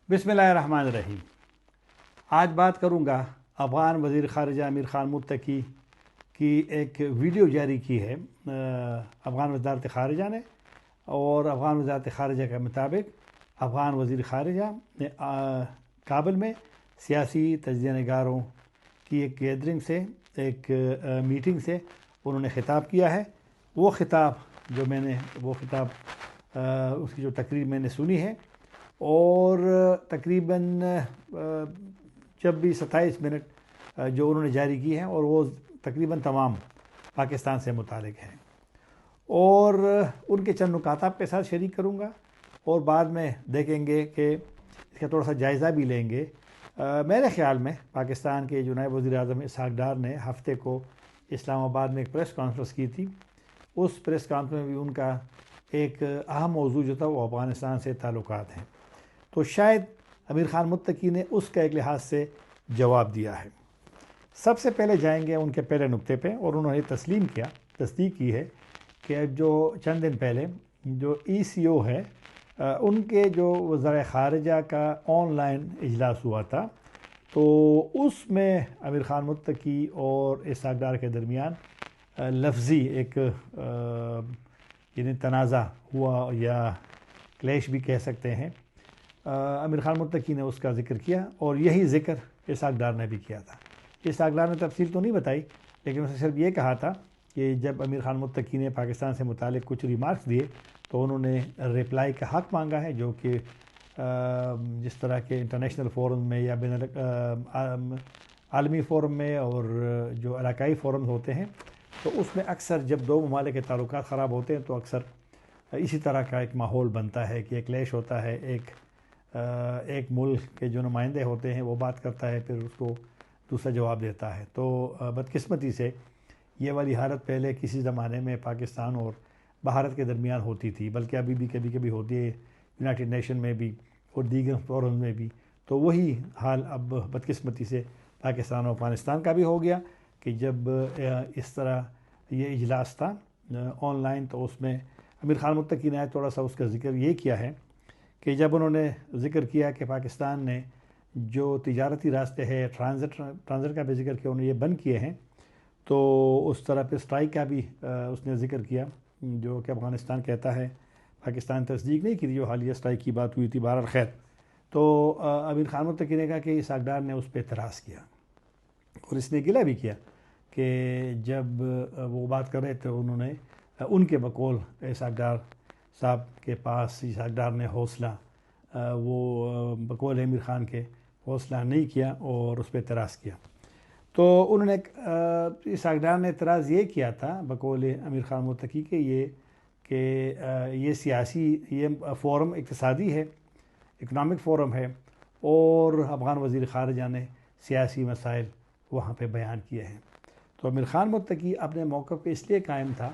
بسم اللہ الرحمن الرحیم۔ آج بات کروں گا افغان وزیر خارجہ امیر خان متقی کی ایک ویڈیو جاری کی ہے افغان وزارت خارجہ نے، اور افغان وزارت خارجہ کے مطابق افغان وزیر خارجہ نے کابل میں سیاسی تجزیہ نگاروں کی ایک گیدرنگ سے، ایک میٹنگ سے انہوں نے خطاب کیا ہے۔ وہ خطاب اس کی جو تقریر میں نے سنی ہے، اور تقریباً 26-27 منٹ جو انہوں نے جاری کی ہیں، اور وہ تقریباً تمام پاکستان سے متعلق ہیں، اور ان کے چند نکات آپ کے ساتھ شریک کروں گا، اور بعد میں دیکھیں گے کہ اس کا تھوڑا سا جائزہ بھی لیں گے۔ میرے خیال میں پاکستان کے جو نائب وزیر اعظم اسحاق ڈار نے ہفتے کو اسلام آباد میں ایک پریس کانفرنس کی تھی، اس پریس کانفرنس میں بھی ان کا ایک اہم موضوع جو تھا وہ افغانستان سے تعلقات ہیں، تو شاید امیر خان متقی نے اس کا ایک لحاظ سے جواب دیا ہے۔ سب سے پہلے جائیں گے ان کے پہلے نقطے پہ، اور انہوں نے تصدیق کی ہے کہ جو چند دن پہلے جو ECO ہے ان کے جو وزراء خارجہ کا آن لائن اجلاس ہوا تھا، تو اس میں امیر خان متقی اور اسحاق ڈار کے درمیان لفظی ایک یعنی تنازع ہوا، یا کلیش بھی کہہ سکتے ہیں۔ امیر خان متقی نے اس کا ذکر کیا، اور یہی ذکر اسحاق ڈار نے بھی کیا تھا۔ اسحاق ڈار نے تفصیل تو نہیں بتائی، لیکن اس نے صرف یہ کہا تھا کہ جب امیر خان متقی نے پاکستان سے متعلق کچھ ریمارکس دیے تو انہوں نے رپلائی کا حق مانگا ہے، جو کہ جس طرح کے انٹرنیشنل فورم میں یا بین عالمی فورم میں اور جو علاقائی فورمز ہوتے ہیں، تو اس میں اکثر جب دو ممالک کے تعلقات خراب ہوتے ہیں تو اکثر اسی طرح کا ایک ماحول بنتا ہے کہ ایک کلیش ہوتا ہے، ایک ملک کے جو نمائندے ہوتے ہیں وہ بات کرتا ہے، پھر اس کو دوسرا جواب دیتا ہے۔ تو بدقسمتی سے یہ والی حالت پہلے کسی زمانے میں پاکستان اور بھارت کے درمیان ہوتی تھی، بلکہ ابھی بھی کبھی کبھی ہوتی ہے یونائٹڈ نیشن میں بھی اور دیگر فورم میں بھی۔ تو وہی حال اب بدقسمتی سے پاکستان اور افغانستان کا بھی ہو گیا کہ جب اس طرح یہ اجلاس تھا آن لائن، تو اس میں امیر خان متقی نے تھوڑا سا اس کا ذکر یہ کیا ہے کہ جب انہوں نے ذکر کیا کہ پاکستان نے جو تجارتی راستے ہیں، ٹرانزٹ کا بھی ذکر کیا، انہوں نے یہ بند کیے ہیں، تو اس طرح پہ اسٹرائک کا بھی اس نے ذکر کیا، جو کہ افغانستان کہتا ہے پاکستان تصدیق نہیں کی تھی جو حالیہ اسٹرائک کی بات ہوئی تھی، بہرحال خیر۔ تو امیر خان متقی نے کہا کہ اسحاق ڈار نے اس پہ اعتراض کیا، اور اس نے گلہ بھی کیا کہ جب وہ بات کر رہے تھے انہوں نے ان کے بقول اسحاق ڈار صاحب کے پاس اسحاق ڈار نے حوصلہ وہ بقول امیر خان کے حوصلہ نہیں کیا اور اس پہ اعتراض کیا۔ تو انہوں نے اسحاق ڈار نے اعتراض یہ کیا تھا بقول امیر خان متقی کے یہ سیاسی یہ فورم اقتصادی ہے، اکنامک فورم ہے، اور افغان وزیر خارجہ نے سیاسی مسائل وہاں پہ بیان کیے ہیں۔ تو امیر خان متقی اپنے موقع پہ اس لیے قائم تھا،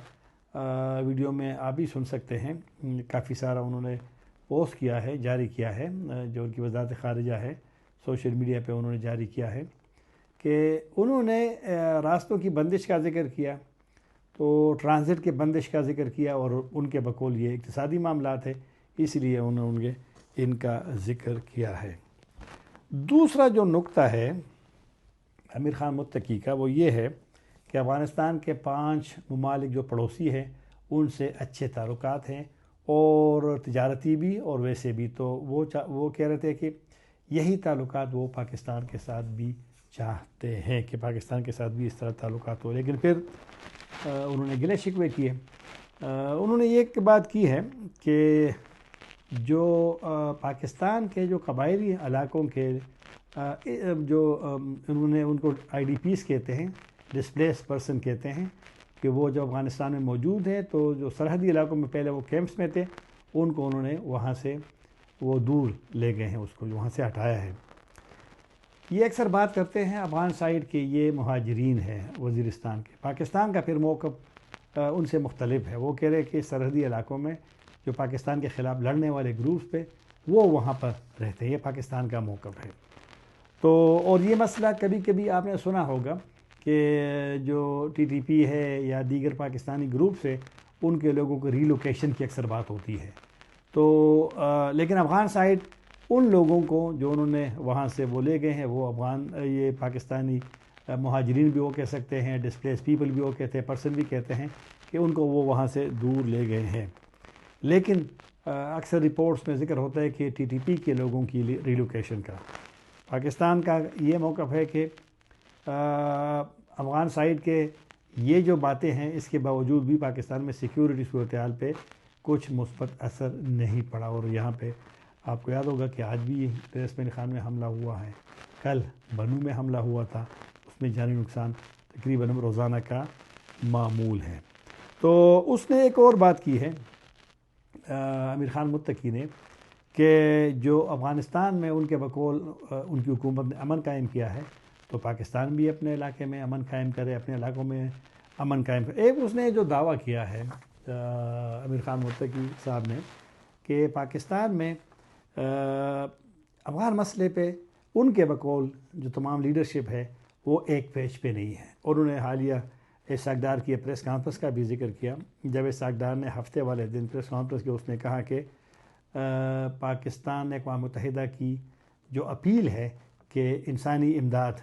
ویڈیو میں آپ بھی سن سکتے ہیں، کافی سارا انہوں نے پوسٹ کیا ہے، جاری کیا ہے، جو ان کی وزارت خارجہ ہے سوشل میڈیا پہ انہوں نے جاری کیا ہے، کہ انہوں نے راستوں کی بندش کا ذکر کیا، تو ٹرانزٹ کے بندش کا ذکر کیا، اور ان کے بقول یہ اقتصادی معاملات ہے، اس لیے انہوں نے ان کا ذکر کیا ہے۔ دوسرا جو نقطہ ہے امیر خان متقی کا وہ یہ ہے کہ افغانستان کے 5 ممالک جو پڑوسی ہیں ان سے اچھے تعلقات ہیں، اور تجارتی بھی اور ویسے بھی، تو وہ کہہ رہے تھے کہ یہی تعلقات وہ پاکستان کے ساتھ بھی چاہتے ہیں کہ پاکستان کے ساتھ بھی اس طرح تعلقات ہو۔ لیکن پھر انہوں نے گلے شکوے کیے۔ انہوں نے یہ بات کی ہے کہ جو پاکستان کے جو قبائلی علاقوں کے جو انہوں نے ان کو IDPs کہتے ہیں، ڈسپلیس پرسن کہتے ہیں، کہ وہ جو افغانستان میں موجود ہیں، تو جو سرحدی علاقوں میں پہلے وہ کیمپس میں تھے، ان کو انہوں نے وہاں سے وہ دور لے گئے ہیں، اس کو وہاں سے ہٹایا ہے۔ یہ اکثر بات کرتے ہیں افغان سائیڈ کے یہ مہاجرین ہیں وزیرستان کے۔ پاکستان کا پھر موقف ان سے مختلف ہے، وہ کہہ رہے کہ سرحدی علاقوں میں جو پاکستان کے خلاف لڑنے والے گروپس پہ وہ وہاں پر رہتے ہیں، یہ پاکستان کا موقف ہے۔ تو اور یہ مسئلہ کبھی کبھی آپ نے سنا ہوگا کہ جو TTP ہے یا دیگر پاکستانی گروپس ہے، ان کے لوگوں کو ریلوکیشن کی اکثر بات ہوتی ہے۔ تو لیکن افغان سائڈ ان لوگوں کو جو انہوں نے وہاں سے وہ لے گئے ہیں، وہ یہ پاکستانی مہاجرین بھی وہ کہہ سکتے ہیں، ڈسپلیس پیپل بھی وہ کہتے ہیں، پرسن بھی کہتے ہیں کہ ان کو وہ وہاں سے دور لے گئے ہیں۔ لیکن اکثر رپورٹس میں ذکر ہوتا ہے کہ TTP کے لوگوں کی ریلوکیشن کا پاکستان کا یہ موقف ہے کہ افغان سائڈ کے یہ جو باتیں ہیں، اس کے باوجود بھی پاکستان میں سیکیورٹی صورتحال پہ کچھ مثبت اثر نہیں پڑا۔ اور یہاں پہ آپ کو یاد ہوگا کہ آج بھی ڈیر اسماعیل خان میں حملہ ہوا ہے، کل بنو میں حملہ ہوا تھا، اس میں جانی نقصان تقریباً روزانہ کا معمول ہے۔ تو اس نے ایک اور بات کی ہے امیر خان متقی نے، کہ جو افغانستان میں ان کے بقول ان کی حکومت نے امن قائم کیا ہے، تو پاکستان بھی اپنے علاقے میں امن قائم کرے، اپنے علاقوں میں امن قائم کرے۔ ایک اس نے جو دعویٰ کیا ہے امیر خان متقی صاحب نے، کہ پاکستان میں افغان مسئلے پہ ان کے بقول جو تمام لیڈرشپ ہے وہ ایک پیج پہ نہیں ہے۔ اور انہوں نے حالیہ اسحاق ڈار کی پریس کانفرنس کا بھی ذکر کیا، جب اسحاق ڈار نے ہفتے والے دن پریس کانفرنس کی، اس نے کہا کہ پاکستان نے اقوام متحدہ کی جو اپیل ہے کہ انسانی امداد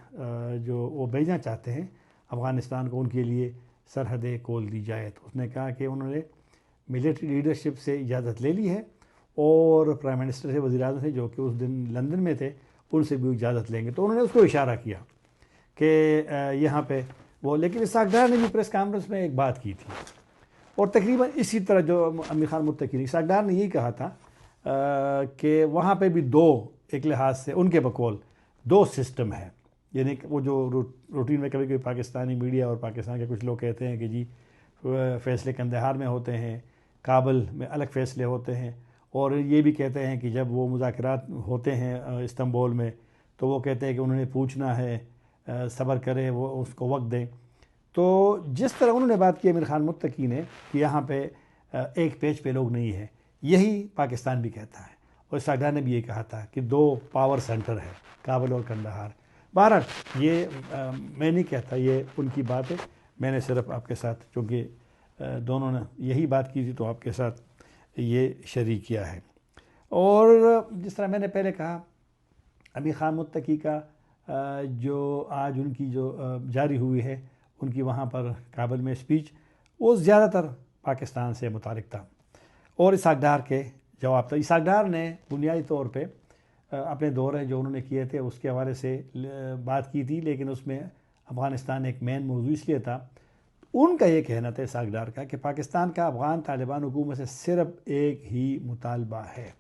جو وہ بھیجنا چاہتے ہیں افغانستان کو، ان کے لیے سرحدیں کھول دی جائے۔ تو اس نے کہا کہ انہوں نے ملٹری لیڈرشپ سے اجازت لے لی ہے، اور پرائم منسٹر سے، وزیر اعظم سے جو کہ اس دن لندن میں تھے، ان سے بھی اجازت لیں گے۔ تو انہوں نے اس کو اشارہ کیا کہ یہاں پہ وہ، لیکن اسحاق ڈار نے بھی پریس کانفرنس میں ایک بات کی تھی، اور تقریباً اسی طرح جو امیر خان متقی نے، اسحاق ڈار نے یہی کہا تھا کہ وہاں پہ بھی ایک لحاظ سے ان کے بقول دو سسٹم ہے۔ یعنی وہ جو روٹین میں کبھی کبھی پاکستانی میڈیا اور پاکستان کے کچھ لوگ کہتے ہیں کہ جی فیصلے قندھار میں ہوتے ہیں، کابل میں الگ فیصلے ہوتے ہیں، اور یہ بھی کہتے ہیں کہ جب وہ مذاکرات ہوتے ہیں استنبول میں، تو وہ کہتے ہیں کہ انہوں نے پوچھنا ہے، صبر کرے، وہ اس کو وقت دیں۔ تو جس طرح انہوں نے بات کی امیر خان متقی نے کہ یہاں پہ ایک پیج پہ لوگ نہیں ہیں، یہی پاکستان بھی کہتا ہے، اور اسحاق ڈار نے بھی یہ کہا تھا کہ دو پاور سینٹر ہے، کابل اور قندھار۔ بہرحال یہ میں نہیں کہتا، یہ ان کی بات ہے، میں نے صرف آپ کے ساتھ، چونکہ دونوں نے یہی بات کی تھی، تو آپ کے ساتھ یہ شریک کیا ہے۔ اور جس طرح میں نے پہلے کہا، امیر خان متقی کا جو آج ان کی جو جاری ہوئی ہے، ان کی وہاں پر کابل میں اسپیچ، وہ زیادہ تر پاکستان سے متعلق تھا، اور اسحاق ڈار کے جواب تھا۔ اسحاق ڈار نے بنیادی طور پہ اپنے دورے جو انہوں نے کیے تھے اس کے حوالے سے بات کی تھی، لیکن اس میں افغانستان ایک مین موضوع اس لیے تھا۔ ان کا یہ کہنا تھا اسحاق ڈار کا کہ پاکستان کا افغان طالبان حکومت سے صرف ایک ہی مطالبہ ہے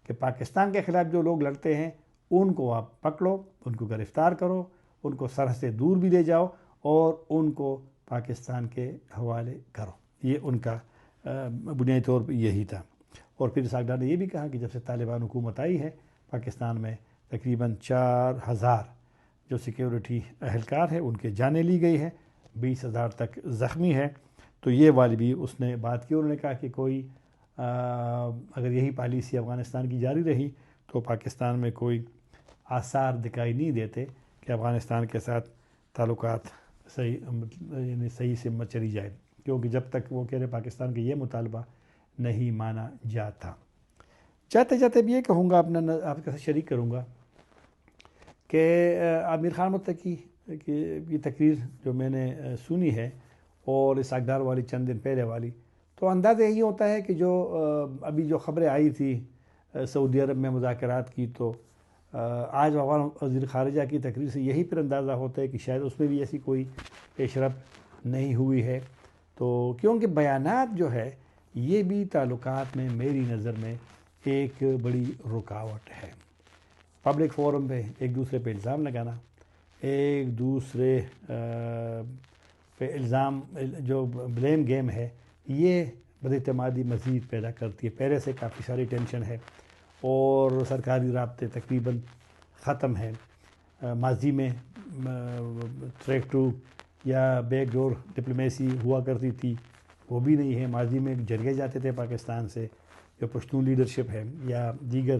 کہ پاکستان کے خلاف جو لوگ لڑتے ہیں ان کو آپ پکڑو، ان کو گرفتار کرو، ان کو سرحد سے دور بھی لے جاؤ، اور ان کو پاکستان کے حوالے کرو۔ یہ ان کا بنیادی طور پر یہی تھا۔ اور پھر اسحاق ڈار نے یہ بھی کہا کہ جب سے طالبان حکومت آئی ہے پاکستان میں، تقریباً 4000 جو سیکیورٹی اہلکار ہیں ان کے جانیں لی گئی ہے، 20,000 تک زخمی ہے۔ تو یہ والی بھی اس نے بات کی۔ انہوں نے کہا کہ کوئی اگر یہی پالیسی افغانستان کی جاری رہی تو پاکستان میں کوئی آثار دکھائی نہیں دیتے کہ افغانستان کے ساتھ تعلقات صحیح سے چلی جائے، کیونکہ جب تک وہ کہہ رہے پاکستان کا یہ مطالبہ نہیں مانا جاتا۔ جاتے جاتے بھی یہ کہوں گا، اپنا آپ کے ساتھ شریک کروں گا کہ امیر خان متقی کی یہ تقریر جو میں نے سنی ہے، اور اسحاق ڈار والی چند دن پہلے والی، تو اندازہ یہی ہوتا ہے کہ جو ابھی جو خبریں آئی تھی سعودی عرب میں مذاکرات کی، تو آج افغان وزیر خارجہ کی تقریر سے یہی پھر اندازہ ہوتا ہے کہ شاید اس میں بھی ایسی کوئی پیش رفت نہیں ہوئی ہے۔ تو کیونکہ بیانات جو ہے یہ بھی تعلقات میں میری نظر میں ایک بڑی رکاوٹ ہے۔ پبلک فورم پہ ایک دوسرے پہ الزام لگانا، ایک دوسرے پہ الزام، جو بلیم گیم ہے، یہ بداعتمادی مزید پیدا کرتی ہے۔ پہلے سے کافی ساری ٹینشن ہے، اور سرکاری رابطے تقریباً ختم ہیں۔ ماضی میں ٹریک ٹو یا بیک ڈور ڈپلومیسی ہوا کرتی تھی، وہ بھی نہیں ہے۔ ماضی میں جرگے جاتے تھے پاکستان سے، جو پشتون لیڈرشپ ہے یا دیگر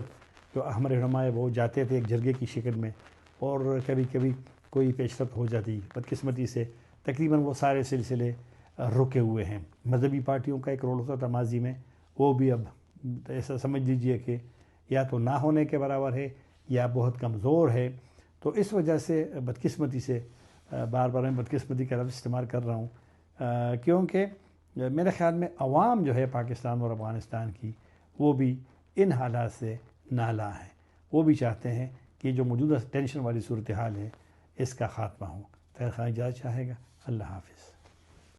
جو اہم رہنما ہے وہ جاتے تھے ایک جرگے کی شکل میں، اور کبھی کبھی کوئی پیش رفت ہو جاتی۔ بدقسمتی سے تقریباً وہ سارے سلسلے رکے ہوئے ہیں۔ مذہبی پارٹیوں کا ایک رول ہوتا تھا ماضی میں، وہ بھی اب ایسا سمجھ لیجئے کہ یا تو نہ ہونے کے برابر ہے یا بہت کمزور ہے. تو اس وجہ سے بدقسمتی سے بار بار میں بدقسمتی کا لفظ استعمال کر رہا ہوں، کیونکہ میرے خیال میں عوام جو ہے پاکستان اور افغانستان کی وہ بھی ان حالات سے نالاں ہیں. وہ بھی چاہتے ہیں کہ جو موجودہ ٹینشن والی صورتحال ہے اس کا خاتمہ ہو. خیر خواہ اجازت چاہے گا. اللہ حافظ.